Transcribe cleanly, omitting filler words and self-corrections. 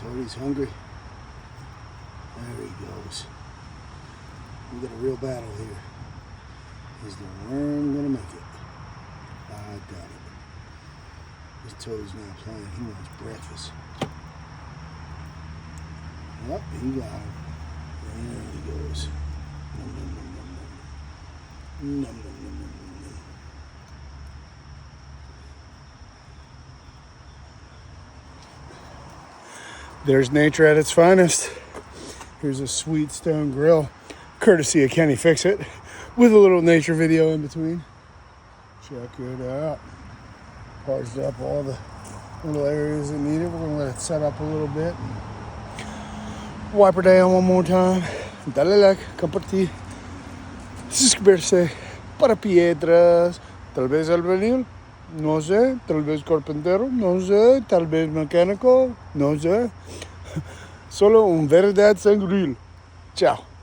told he's hungry. There he goes. We got a real battle here. Is the worm gonna make it? I got it. This toad's not playing. He wants breakfast. Yep, he got him. There he goes. Nom, nom, nom, nom, nom. Nom, nom, nom, nom, nom, nom. There's nature at its finest. Here's a sweet stone grill, courtesy of Kennyfixit, with a little nature video in between. Check it out. Parged up all the little areas that need it. We're gonna let it set up a little bit. Wipe her down one more time. Dale like, compartir. Suscribirse para piedras. Tal vez albañil, no sé. Tal vez carpintero, no sé. Tal vez mecánico, no sé. Solo un verdad sangril. Ciao.